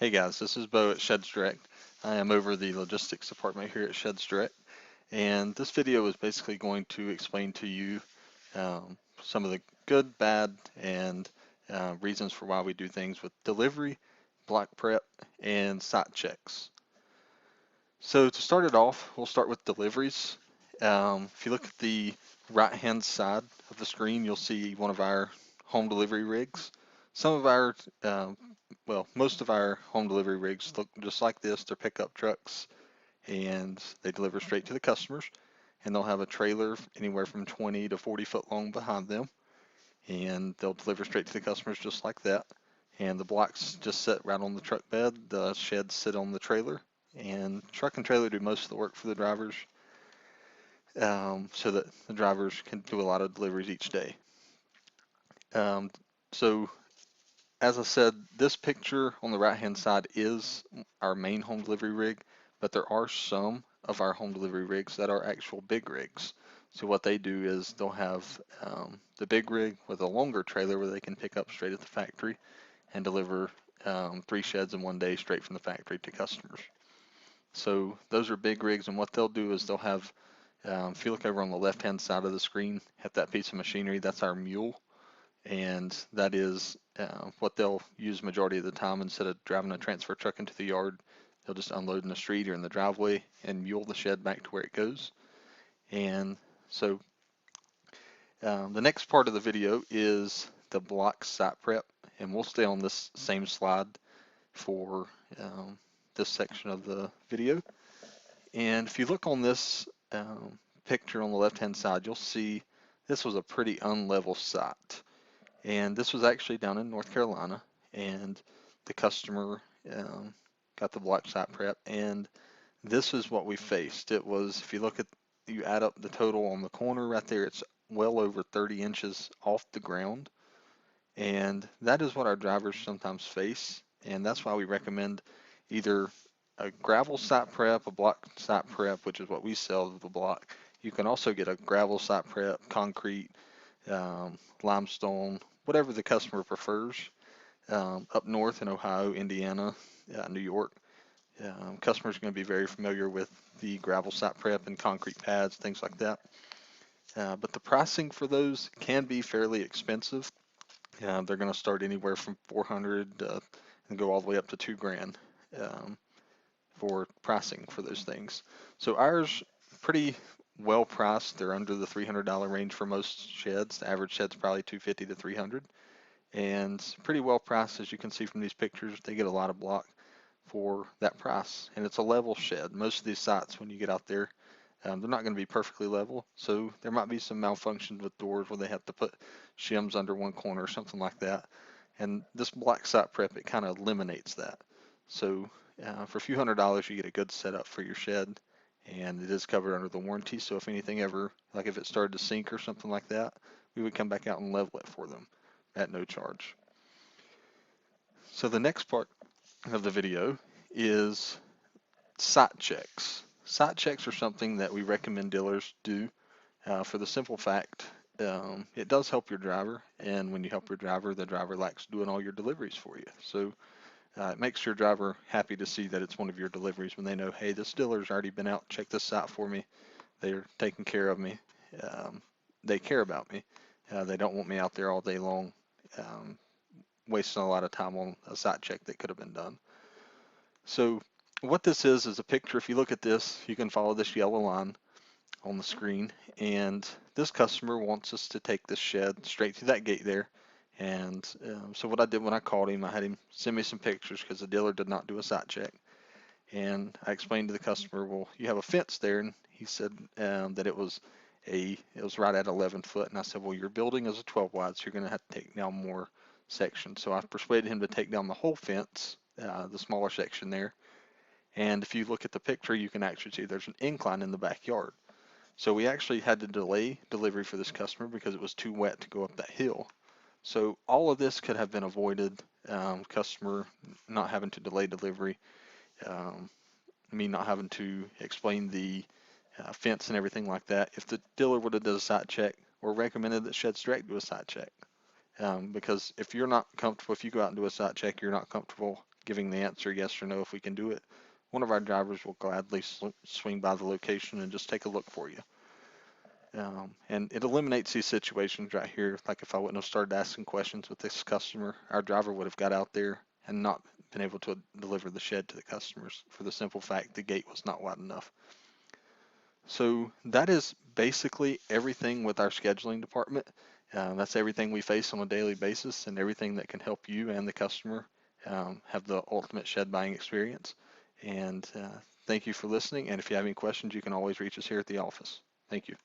Hey guys, this is Bo at Sheds Direct. I am over the logistics department here at Sheds Direct, and this video is basically going to explain to you some of the good, bad, and reasons for why we do things with delivery, block prep, and site checks. So to start it off, we'll start with deliveries. If you look at the right-hand side of the screen, you'll see one of our home delivery rigs. Some of our most of our home delivery rigs look just like this. They're pickup trucks and they deliver straight to the customers. And they'll have a trailer anywhere from 20 to 40 foot long behind them. And they'll deliver straight to the customers just like that. And the blocks just sit right on the truck bed. The sheds sit on the trailer. And truck and trailer do most of the work for the drivers so that the drivers can do a lot of deliveries each day. Um, so As I said, this picture on the right-hand side is our main home delivery rig, but there are some of our home delivery rigs that are actual big rigs. So what they do is they'll have the big rig with a longer trailer where they can pick up straight at the factory and deliver 3 sheds in one day straight from the factory to customers. So those are big rigs, and what they'll do is they'll have, if you look over on the left-hand side of the screen at that piece of machinery, that's our mule, and that is what they'll use majority of the time. Instead of driving a transfer truck into the yard, they'll just unload in the street or in the driveway and mule the shed back to where it goes. And so the next part of the video is the block site prep, and we'll stay on this same slide for this section of the video. And if you look on this picture on the left hand side, you'll see this was a pretty unlevel site. And this was actually down in North Carolina, and the customer got the block site prep, and this is what we faced. It was, if you add up the total on the corner right there, it's well over 30 inches off the ground, and that is what our drivers sometimes face, and that's why we recommend either a gravel site prep, a block site prep, which is what we sell the block. You can also get a gravel site prep, concrete, limestone, whatever the customer prefers. Up north in Ohio, Indiana, New York, customers are going to be very familiar with the gravel site prep and concrete pads, things like that. But the pricing for those can be fairly expensive. They're going to start anywhere from 400 and go all the way up to 2 grand for pricing for those things. So ours pretty well priced. They're under the $300 range for most sheds. The average shed's probably 250 to 300, and pretty well priced. As you can see from these pictures, they get a lot of block for that price, and it's a level shed. Most of these sites, when you get out there, they're not going to be perfectly level, so there might be some malfunctions with doors where they have to put shims under one corner or something like that. And this black site prep, it kind of eliminates that. So for a few $100s, you get a good setup for your shed, and it is covered under the warranty. So if anything ever, like if it started to sink or something like that, we would come back out and level it for them at no charge. So the next part of the video is site checks. Site checks are something that we recommend dealers do for the simple fact it does help your driver, and when you help your driver, the driver likes doing all your deliveries for you. So it makes your driver happy to see that it's one of your deliveries when they know, hey, this dealer's already been out, checked this site for me, they're taking care of me, they care about me, they don't want me out there all day long wasting a lot of time on a site check that could have been done. So what this is a picture. If you look at this, you can follow this yellow line on the screen, and this customer wants us to take this shed straight through that gate there. And so what I did when I called him, I had him send me some pictures because the dealer did not do a site check. And I explained to the customer, well, you have a fence there, and he said that it was right at 11 foot. And I said, well, your building is a 12 wide, so you're going to have to take down more sections. So I persuaded him to take down the whole fence, the smaller section there. And if you look at the picture, you can actually see there's an incline in the backyard. So we actually had to delay delivery for this customer because it was too wet to go up that hill. So all of this could have been avoided. Customer not having to delay delivery, me not having to explain the fence and everything like that. If the dealer would have done a site check, or recommended that Sheds Direct do a site check. Because if you're not comfortable, if you go out and do a site check, you're not comfortable giving the answer yes or no if we can do it, one of our drivers will gladly swing by the location and just take a look for you. And it eliminates these situations right here. Like if I wouldn't have started asking questions with this customer, our driver would have got out there and not been able to deliver the shed to the customers for the simple fact the gate was not wide enough. So that is basically everything with our scheduling department. That's everything we face on a daily basis and everything that can help you and the customer have the ultimate shed buying experience. And thank you for listening. And if you have any questions, you can always reach us here at the office. Thank you.